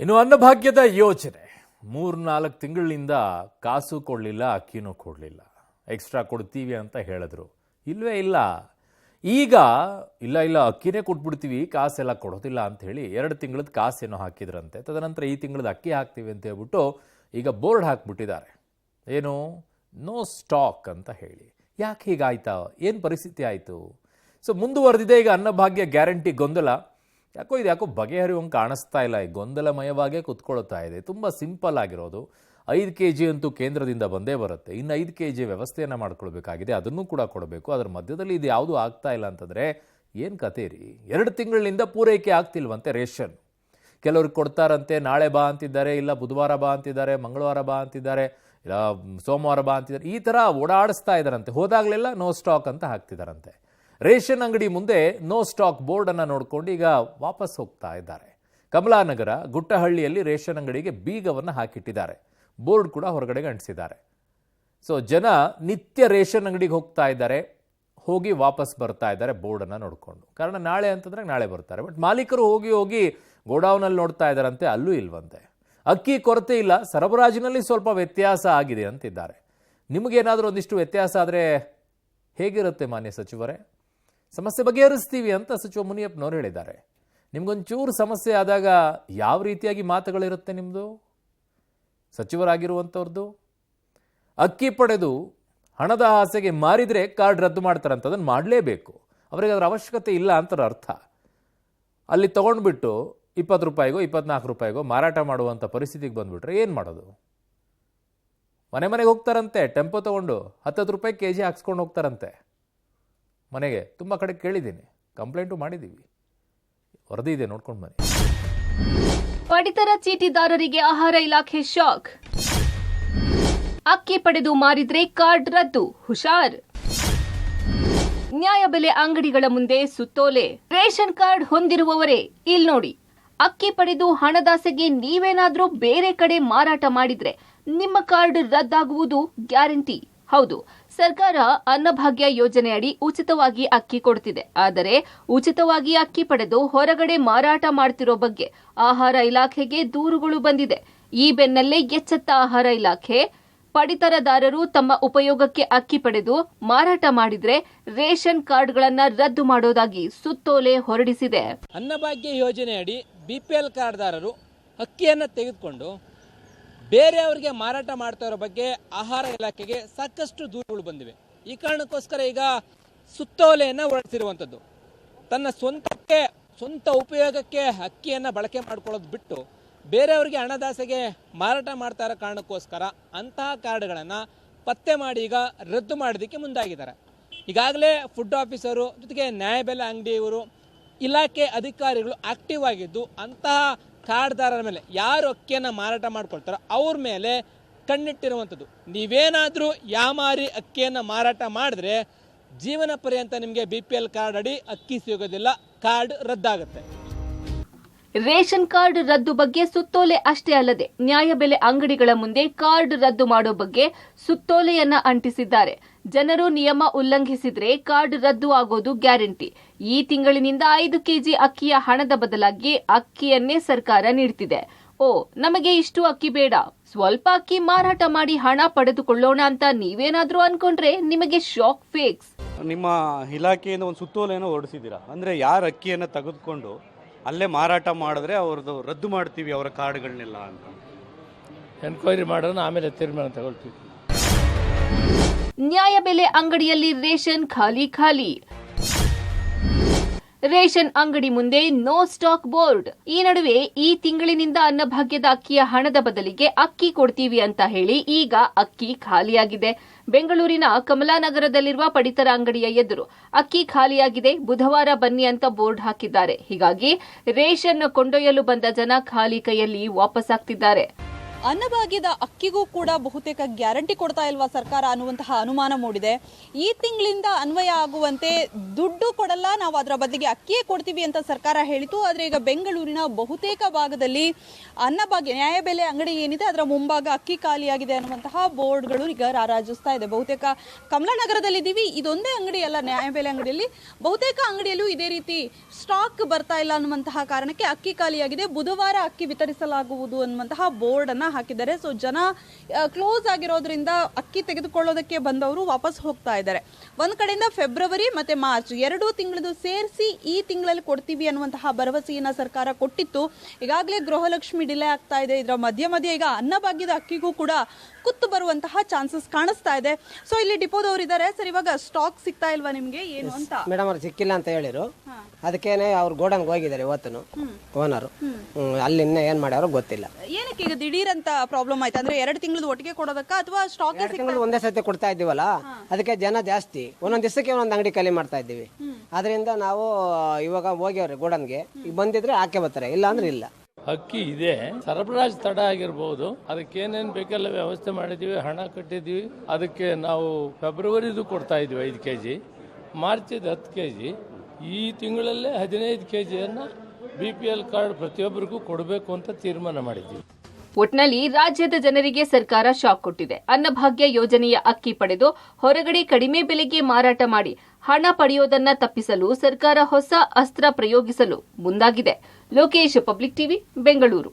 ಇನ್ನು ಅನ್ನಭಾಗ್ಯದ ಯೋಜನೆ 3-4 ತಿಂಗಳಿಂದ ಕಾಸು ಕೊಡಲಿಲ್ಲ, ಅಕ್ಕಿನೂ ಕೊಡಲಿಲ್ಲ. ಎಕ್ಸ್ಟ್ರಾ ಕೊಡ್ತೀವಿ ಅಂತ ಹೇಳಿದ್ರು. ಇಲ್ವೇ ಇಲ್ಲ. ಈಗ ಇಲ್ಲ ಅಕ್ಕಿನೇ ಕೊಟ್ಬಿಡ್ತೀವಿ, ಕಾಸೆಲ್ಲ ಕೊಡೋದಿಲ್ಲ ಅಂತ ಹೇಳಿ 2 ತಿಂಗಳದ ಕಾಸೇನೋ ಹಾಕಿದ್ರಂತೆ. ತದನಂತರ ಈ ತಿಂಗಳದ ಅಕ್ಕಿ ಹಾಕ್ತೀವಿ ಅಂತ ಹೇಳ್ಬಿಟ್ಟು ಈಗ ಬೋರ್ಡ್ ಹಾಕ್ಬಿಟ್ಟಿದ್ದಾರೆ. ಏನು ನೋ ಸ್ಟಾಕ್ ಅಂತ ಹೇಳಿ. ಯಾಕೆ ಹೀಗಾಯ್ತಾ? ಏನು ಪರಿಸ್ಥಿತಿ ಆಯಿತು? ಸೊ ಮುಂದುವರೆದಿದೆ ಈಗ ಅನ್ನಭಾಗ್ಯ ಗ್ಯಾರಂಟಿ ಗೊಂದಲ. ಯಾಕೋ ಬಗೆಹರಿಯುವಂಗೆ ಕಾಣಿಸ್ತಾ ಇಲ್ಲ. ಈ ಗೊಂದಲಮಯವಾಗೇ ಕುತ್ಕೊಳ್ತಾ ಇದೆ. ತುಂಬ ಸಿಂಪಲ್ ಆಗಿರೋದು. 5 kg ಅಂತೂ ಕೇಂದ್ರದಿಂದ ಬಂದೇ ಬರುತ್ತೆ. ಇನ್ನು 5 kg ವ್ಯವಸ್ಥೆಯನ್ನು ಮಾಡ್ಕೊಳ್ಬೇಕಾಗಿದೆ, ಅದನ್ನು ಕೂಡ ಕೊಡಬೇಕು. ಅದರ ಮಧ್ಯದಲ್ಲಿ ಇದು ಯಾವುದೂ ಆಗ್ತಾ ಇಲ್ಲ ಅಂತಂದರೆ ಏನು ಕತೆ ರೀ? 2 ತಿಂಗಳಿಂದ ಪೂರೈಕೆ ಆಗ್ತಿಲ್ವಂತೆ ರೇಷನ್. ಕೆಲವ್ರಿಗೆ ಕೊಡ್ತಾರಂತೆ, ನಾಳೆ ಬಾ ಅಂತಿದ್ದಾರೆ, ಇಲ್ಲ ಬುಧವಾರ ಬಾ ಅಂತಿದ್ದಾರೆ, ಮಂಗಳವಾರ ಬಾ ಅಂತಿದ್ದಾರೆ, ಇಲ್ಲ ಸೋಮವಾರ ಬಾ ಅಂತಿದ್ದಾರೆ. ಈ ಥರ ಓಡಾಡಿಸ್ತಾ ಇದ್ದಾರಂತೆ. ಹೋದಾಗಲೆಲ್ಲ ನೋ ಸ್ಟಾಕ್ ಅಂತ ಹಾಕ್ತಿದ್ದಾರಂತೆ. ರೇಷನ್ ಅಂಗಡಿ ಮುಂದೆ ನೋ ಸ್ಟಾಕ್ ಬೋರ್ಡನ್ನು ನೋಡ್ಕೊಂಡು ಈಗ ವಾಪಸ್ ಹೋಗ್ತಾ ಇದ್ದಾರೆ. ಕಮಲಾನಗರ ಗುಟ್ಟಹಳ್ಳಿಯಲ್ಲಿ ರೇಷನ್ ಅಂಗಡಿಗೆ ಬೀಗವನ್ನು ಹಾಕಿಟ್ಟಿದ್ದಾರೆ. ಬೋರ್ಡ್ ಕೂಡ ಹೊರಗಡೆಗೆ ಅಂಟಿಸಿದ್ದಾರೆ. ಸೊ ಜನ ನಿತ್ಯ ರೇಷನ್ ಅಂಗಡಿಗೆ ಹೋಗ್ತಾ ಇದ್ದಾರೆ, ಹೋಗಿ ವಾಪಸ್ ಬರ್ತಾ ಇದ್ದಾರೆ ಬೋರ್ಡನ್ನು ನೋಡಿಕೊಂಡು. ಕಾರಣ ನಾಳೆ ಅಂತಂದ್ರೆ ನಾಳೆ ಬರ್ತಾರೆ. ಬಟ್ ಮಾಲೀಕರು ಹೋಗಿ ಗೋಡೌನಲ್ಲಿ ನೋಡ್ತಾ ಇದ್ದಾರಂತೆ, ಅಲ್ಲೂ ಇಲ್ವಂತೆ. ಅಕ್ಕಿ ಕೊರತೆ ಇಲ್ಲ, ಸರಬರಾಜಿನಲ್ಲಿ ಸ್ವಲ್ಪ ವ್ಯತ್ಯಾಸ ಆಗಿದೆ ಅಂತಿದ್ದಾರೆ. ನಿಮಗೇನಾದರೂ ಒಂದಿಷ್ಟು ವ್ಯತ್ಯಾಸ ಆದರೆ ಹೇಗಿರುತ್ತೆ ಮಾನ್ಯ ಸಚಿವರೇ? ಸಮಸ್ಯೆ ಬಗೆಹರಿಸ್ತೀವಿ ಅಂತ ಸಚಿವ ಮುನಿಯಪ್ಪನವರು ಹೇಳಿದ್ದಾರೆ. ನಿಮ್ಗೊಂಚೂರು ಸಮಸ್ಯೆ ಆದಾಗ ಯಾವ ರೀತಿಯಾಗಿ ಮಾತುಗಳಿರುತ್ತೆ ನಿಮ್ಮದು ಸಚಿವರಾಗಿರುವಂಥವ್ರದ್ದು? ಅಕ್ಕಿ ಪಡೆದು ಹಣದ ಆಸೆಗೆ ಮಾರಿದರೆ ಕಾರ್ಡ್ ರದ್ದು ಮಾಡ್ತಾರಂತ, ಅದನ್ನು ಮಾಡಲೇಬೇಕು. ಅವರಿಗೆ ಅದರ ಅವಶ್ಯಕತೆ ಇಲ್ಲ ಅಂತ ಅರ್ಥ. ಅಲ್ಲಿ ತೊಗೊಂಡ್ಬಿಟ್ಟು 20 ರೂಪಾಯಿಗೋ 24 ರೂಪಾಯಿಗೋ ಮಾರಾಟ ಮಾಡುವಂಥ ಪರಿಸ್ಥಿತಿಗೆ ಬಂದುಬಿಟ್ರೆ ಏನು ಮಾಡೋದು? ಮನೆಗೆ ಹೋಗ್ತಾರಂತೆ, ಟೆಂಪೋ ತೊಗೊಂಡು 10 ರೂಪಾಯಿ kg ಹಾಕ್ಸ್ಕೊಂಡು ಹೋಗ್ತಾರಂತೆ ಮನೆಗೆ. ತುಂಬ ಕಡೆ ಕೇಳಿದ್ದೀನಿ, ಕಂಪ್ಲೇಂಟು ಮಾಡಿದ್ದೀವಿ, ವರದಿ ಇದೆ, ನೋಡ್ಕೊಂಡು ಬನ್ನಿ. ಪಡಿತರ ಚೀಟಿದಾರರಿಗೆ ಆಹಾರ ಇಲಾಖೆ ಶಾಕ್. ಅಕ್ಕಿ ಪಡೆದು ಮಾರಿದ್ರೆ ಕಾರ್ಡ್ ರದ್ದು, ಹುಷಾರ್. ನ್ಯಾಯಬೆಲೆ ಅಂಗಡಿಗಳ ಮುಂದೆ ಸುತ್ತೋಲೆ. ರೇಷನ್ ಕಾರ್ಡ್ ಹೊಂದಿರುವವರೇ ಇಲ್ಲಿ ನೋಡಿ, ಅಕ್ಕಿ ಪಡೆದು ಹಣದಾಸೆಗೆ ನೀವೇನಾದ್ರೂ ಬೇರೆ ಕಡೆ ಮಾರಾಟ ಮಾಡಿದ್ರೆ ನಿಮ್ಮ ಕಾರ್ಡ್ ರದ್ದಾಗುವುದು ಗ್ಯಾರಂಟಿ. ಹೌದು, ಸರ್ಕಾರ ಅನ್ನಭಾಗ್ಯ ಯೋಜನೆಯಡಿ ಉಚಿತವಾಗಿ ಅಕ್ಕಿ ಕೊಡ್ತಿದೆ. ಆದರೆ ಉಚಿತವಾಗಿ ಅಕ್ಕಿ ಪಡೆದು ಹೊರಗಡೆ ಮಾರಾಟ ಮಾಡ್ತಿರೋ ಬಗ್ಗೆ ಆಹಾರ ಇಲಾಖೆಗೆ ದೂರುಗಳು ಬಂದಿದೆ. ಈ ಬೆನ್ನಲ್ಲೇ ಎಚ್ಚೆತ್ತ ಆಹಾರ ಇಲಾಖೆ, ಪಡಿತರದಾರರು ತಮ್ಮ ಉಪಯೋಗಕ್ಕೆ ಅಕ್ಕಿ ಪಡೆದು ಮಾರಾಟ ಮಾಡಿದ್ರೆ ರೇಷನ್ ಕಾರ್ಡ್ಗಳನ್ನ ರದ್ದು ಮಾಡೋದಾಗಿ ಸುತ್ತೋಲೆ ಹೊರಡಿಸಿದೆ. ಅನ್ನಭಾಗ್ಯ ಯೋಜನೆಯಡಿ BPL ಕಾರ್ಡ್ದಾರರು ಅಕ್ಕಿಯನ್ನು ತೆಗೆದುಕೊಂಡು ಬೇರೆಯವರಿಗೆ ಮಾರಾಟ ಮಾಡ್ತಾ ಇರೋ ಬಗ್ಗೆ ಆಹಾರ ಇಲಾಖೆಗೆ ಸಾಕಷ್ಟು ದೂರುಗಳು ಬಂದಿವೆ. ಈ ಕಾರಣಕ್ಕೋಸ್ಕರ ಈಗ ಸುತ್ತೋಲೆಯನ್ನು ಹೊರಡಿಸಿರುವಂಥದ್ದು. ತನ್ನ ಸ್ವಂತ ಉಪಯೋಗಕ್ಕೆ ಅಕ್ಕಿಯನ್ನು ಬಳಕೆ ಮಾಡ್ಕೊಳ್ಳೋದು ಬಿಟ್ಟು ಬೇರೆಯವರಿಗೆ ಹಣದಾಸೆಗೆ ಮಾರಾಟ ಮಾಡ್ತಾ ಇರೋ ಕಾರಣಕ್ಕೋಸ್ಕರ ಅಂತಹ ಕಾರ್ಡ್ಗಳನ್ನು ಪತ್ತೆ ಮಾಡಿ ಈಗ ರದ್ದು ಮಾಡೋದಕ್ಕೆ ಮುಂದಾಗಿದ್ದಾರೆ. ಈಗಾಗಲೇ ಫುಡ್ ಆಫೀಸರು ಜೊತೆಗೆ ನ್ಯಾಯಬೆಲೆ ಅಂಗಡಿಯವರು, ಇಲಾಖೆ ಅಧಿಕಾರಿಗಳು ಆಕ್ಟಿವ್ ಆಗಿದ್ದು ಅಂತಹ ಕಾರ್ಡ್ದಾರರ ಮೇಲೆ, ಯಾರು ಅಕ್ಕಿಯನ್ನು ಮಾರಾಟ ಮಾಡ್ಕೊಳ್ತಾರೋ ಅವ್ರ ಮೇಲೆ ಕಣ್ಣಿಟ್ಟಿರುವಂಥದ್ದು. ನೀವೇನಾದರೂ ಯಾಮಾರಿ ಅಕ್ಕಿಯನ್ನು ಮಾರಾಟ ಮಾಡಿದ್ರೆ ಜೀವನ ಪರ್ಯಂತ ನಿಮಗೆ BPL ಕಾರ್ಡ್ ಅಡಿ ಅಕ್ಕಿ ಸಿಗೋದಿಲ್ಲ, ಕಾರ್ಡ್ ರದ್ದಾಗುತ್ತೆ. ರೇಷನ್ ಕಾರ್ಡ್ ರದ್ದು ಬಗ್ಗೆ ಸುತ್ತೋಲೆ ಅಷ್ಟೇ ಅಲ್ಲದೆ ನ್ಯಾಯಬೆಲೆ ಅಂಗಡಿಗಳ ಮುಂದೆ ಕಾರ್ಡ್ ರದ್ದು ಮಾಡೋ ಬಗ್ಗೆ ಸುತ್ತೋಲೆಯನ್ನ ಅಂಟಿಸಿದ್ದಾರೆ. ಜನರು ನಿಯಮ ಉಲ್ಲಂಘಿಸಿದ್ರೆ ಕಾರ್ಡ್ ರದ್ದು ಆಗೋದು ಗ್ಯಾರಂಟಿ. ಈ ತಿಂಗಳಿನಿಂದ 5 kg ಅಕ್ಕಿಯ ಹಣದ ಬದಲಾಗಿ ಅಕ್ಕಿಯನ್ನೇ ಸರ್ಕಾರ ನೀಡ್ತಿದೆ. ನಮಗೆ ಇಷ್ಟು ಅಕ್ಕಿ ಬೇಡ, ಸ್ವಲ್ಪ ಅಕ್ಕಿ ಮಾರಾಟ ಮಾಡಿ ಹಣ ಪಡೆದುಕೊಳ್ಳೋಣ ಅಂತ ನೀವೇನಾದ್ರೂ ಅನ್ಕೊಂಡ್ರೆ ನಿಮಗೆ ಶಾಕ್ ಫೇಕ್ಸ್. ನಿಮ್ಮ ಇಲಾಖೆಯಿಂದ ಒಂದು ಸುತ್ತೋಲೆಯನ್ನು ಹೊರಡಿಸಿದ್ದೀರಾ, ಅಂದ್ರೆ ಯಾರು ಅಕ್ಕಿಯನ್ನು ತೆಗೆದುಕೊಂಡು ಅಲ್ಲೇ ಮಾರಾಟ ಮಾಡಿದ್ರೆ ಅವ್ರದ್ದು ರದ್ದು ಮಾಡ್ತೀವಿ ಅವರ ಕಾರ್ಡ್ಗಳನ್ನೆಲ್ಲ ಅಂತ ಎನ್ಕ್ವೈರಿ ಮಾಡೋಣ, ಆಮೇಲೆ ತೀರ್ಮಾನ ತಗೊಳ್ತೀವಿ. ನ್ಯಾಯಬೆಲೆ ಅಂಗಡಿಯಲ್ಲಿ ರೇಷನ್ ಖಾಲಿ. ರೇಷನ್ ಅಂಗಡಿ ಮುಂದೆ ನೋ ಸ್ಟಾಕ್ ಬೋರ್ಡ್. ಈ ನಡುವೆ ಈ ತಿಂಗಳಿನಿಂದ ಅನ್ನಭಾಗ್ಯದ ಅಕ್ಕಿಯ ಹಣದ ಬದಲಿಗೆ ಅಕ್ಕಿ ಕೊಡ್ತೀವಿ ಅಂತ ಹೇಳಿ ಈಗ ಅಕ್ಕಿ ಖಾಲಿಯಾಗಿದೆ. ಬೆಂಗಳೂರಿನ ಕಮಲಾನಗರದಲ್ಲಿರುವ ಪಡಿತರ ಅಂಗಡಿಯ ಎದುರು ಅಕ್ಕಿ ಖಾಲಿಯಾಗಿದೆ, ಬುಧವಾರ ಬನ್ನಿ ಅಂತ ಬೋರ್ಡ್ ಹಾಕಿದ್ದಾರೆ. ಹೀಗಾಗಿ ರೇಷನ್ ಕೊಂಡೊಯ್ಯಲು ಬಂದ ಜನ ಖಾಲಿ ಕೈಯಲ್ಲಿ ವಾಪಸ್ ಆಗ್ತಿದ್ದಾರೆ. ಅನ್ನಭಾಗ್ಯದ ಅಕ್ಕಿಗೂ ಕೂಡ ಬಹುತೇಕ ಗ್ಯಾರಂಟಿ ಕೊಡ್ತಾ ಇಲ್ವಾ ಸರ್ಕಾರ ಅನ್ನುವಂತಹ ಅನುಮಾನ ಮೂಡಿದೆ. ಈ ತಿಂಗಳಿಂದ ಅನ್ವಯ ಆಗುವಂತೆ ದುಡ್ಡು ಕೊಡಲ್ಲ, ನಾವು ಅದರ ಬದಲಿಗೆ ಅಕ್ಕಿಯೇ ಕೊಡ್ತೀವಿ ಅಂತ ಸರ್ಕಾರ ಹೇಳಿತು. ಆದರೆ ಈಗ ಬೆಂಗಳೂರಿನ ಬಹುತೇಕ ಭಾಗದಲ್ಲಿ ಅನ್ನಭಾಗ್ಯ ನ್ಯಾಯಬೆಲೆ ಅಂಗಡಿ ಏನಿದೆ ಅದರ ಮುಂಭಾಗ ಅಕ್ಕಿ ಖಾಲಿಯಾಗಿದೆ ಅನ್ನುವಂತಹ ಬೋರ್ಡ್ಗಳು ಈಗ ರಾರಾಜಿಸ್ತಾ ಇದೆ. ಬಹುತೇಕ ಕಮಲಾನಗರದಲ್ಲಿದ್ದೀವಿ, ಇದೊಂದೇ ಅಂಗಡಿ ಅಲ್ಲ, ನ್ಯಾಯಬೆಲೆ ಅಂಗಡಿಯಲ್ಲಿ ಬಹುತೇಕ ಅಂಗಡಿಯಲ್ಲೂ ಇದೇ ರೀತಿ ಸ್ಟಾಕ್ ಬರ್ತಾ ಇಲ್ಲ ಅನ್ನುವಂತಹ ಕಾರಣಕ್ಕೆ ಅಕ್ಕಿ ಖಾಲಿಯಾಗಿದೆ. ಬುಧವಾರ ಅಕ್ಕಿ ವಿತರಿಸಲಾಗುವುದು ಅನ್ನುವಂತಹ ಬೋರ್ಡ್ ಅನ್ನ ಹಾಕಿದ್ದಾರೆ. ಸೊ ಜನ ಕ್ಲೋಸ್ ಆಗಿರೋದ್ರಿಂದ ಅಕ್ಕಿ ತೆಗೆದುಕೊಳ್ಳೋದಕ್ಕೆ ಬಂದವರು ವಾಪಸ್ ಹೋಗ್ತಾ ಇದ್ದಾರೆ. ಒಂದ್ ಕಡೆಯಿಂದ ಫೆಬ್ರವರಿ ಮತ್ತೆ ಮಾರ್ಚ್ 2 ತಿಂಗಳದು ಸೇರಿಸಿ ಈ ತಿಂಗಳಲ್ಲಿ ಕೊಡ್ತೀವಿ ಅನ್ನುವಂತಹ ಭರವಸೆಯನ್ನ ಸರ್ಕಾರ ಕೊಟ್ಟಿತ್ತು. ಈಗಾಗಲೇ ಗೃಹಲಕ್ಷ್ಮಿ ಡಿಲೇ ಆಗ್ತಾ ಇದೆ. ಇದರ ಮಧ್ಯೆ ಈಗ ಅನ್ನಭಾಗ್ಯದ ಅಕ್ಕಿಗೂ ಕೂಡ ಕುತ್ತು ಬರುವಂತಹ ಚಾನ್ಸಸ್ ಕಾಣಿಸ್ತಾ ಇದೆ. ಸೊ ಇಲ್ಲಿ ಡಿಪೋದವರು ಇದ್ದಾರೆ. ಸರ್, ಇವಾಗ ಸ್ಟಾಕ್ ಸಿಗ್ತಾ ಇಲ್ವಾ ನಿಮ್ಗೆ ಏನು ಅಂತ? ಮೇಡಮ್ ಅವ್ರು ಸಿಕ್ಕಿಲ್ಲ ಅಂತ ಹೇಳಿರು. ಅದಕ್ಕೇನೆ ಅವ್ರು ಗೋಡನ್ಗೆ ಹೋಗಿದ್ದಾರೆ ಇವತ್ತು ಓನರು. ಅಲ್ಲಿ ಇನ್ನ ಏನ್ ಮಾಡ್ಯಾರೋ ಗೊತ್ತಿಲ್ಲ. ಏನಕ್ಕೆ ಈಗ ದಿಢೀರ್ ಅಂತ ಪ್ರಾಬ್ಲಮ್ ಆಯ್ತು ಅಂದ್ರೆ 2 ತಿಂಗಳದ್ದು ಒಟ್ಟಿಗೆ ಕೊಡೋದಕ್ಕ ಅಥವಾ ಸ್ಟಾಕ್ ಒಂದೇ ಸತಿ ಕೊಡ್ತಾ ಇದ್ದೀವಲ್ಲ, ಅದಕ್ಕೆ ಜನ ಜಾಸ್ತಿ. ಒಂದೊಂದ್ ದಿವಸಕ್ಕೆ ಒಂದೊಂದು ಅಂಗಡಿ ಖಾಲಿ ಮಾಡ್ತಾ ಇದ್ದೀವಿ. ಅದರಿಂದ ನಾವು ಇವಾಗ ಹೋಗ್ಯವ್ರಿ ಗೋಡನ್ಗೆ. ಈಗ ಬಂದಿದ್ರೆ ಹಾಕಿ ಬರ್ತಾರೆ, ಇಲ್ಲ ಅಂದ್ರೆ ಇಲ್ಲ. ಅಕ್ಕಿ ಇದೆ, ಸರಬರಾಜು ತಡ ಆಗಿರ್ಬೋದು. ಅದಕ್ಕೆ ಏನೇನು ಬೇಕೆಲ್ಲ ವ್ಯವಸ್ಥೆ ಮಾಡಿದ್ದೀವಿ, ಹಣ ಕಟ್ಟಿದ್ದೀವಿ. ಅದಕ್ಕೆ ನಾವು ಫೆಬ್ರವರಿದು ಕೊಡ್ತಾ ಇದ್ವಿ 5 kg, ಮಾರ್ಚಿದು 10 kg. ಈ ತಿಂಗಳಲ್ಲೇ 15 kgಯನ್ನು BPL ಕಾರ್ಡ್ ಪ್ರತಿಯೊಬ್ಬರಿಗೂ ಕೊಡಬೇಕು ಅಂತ ತೀರ್ಮಾನ ಮಾಡಿದ್ದೀವಿ. ಒಟ್ನಲ್ಲಿ ರಾಜ್ಯದ ಜನರಿಗೆ ಸರ್ಕಾರ ಶಾಕ್ ಕೊಟ್ಟಿದೆ. ಅನ್ನಭಾಗ್ಯ ಯೋಜನೆಯ ಅಕ್ಕಿ ಪಡೆದು ಹೊರಗಡೆ ಕಡಿಮೆ ಬೆಲೆಗೆ ಮಾರಾಟ ಮಾಡಿ ಹಣ ಪಡೆಯೋದನ್ನ ತಪ್ಪಿಸಲು ಸರ್ಕಾರ ಹೊಸ ಅಸ್ತ್ರ ಪ್ರಯೋಗಿಸಲು ಮುಂದಾಗಿದೆ. Lokesh, public TV, Bengaluru.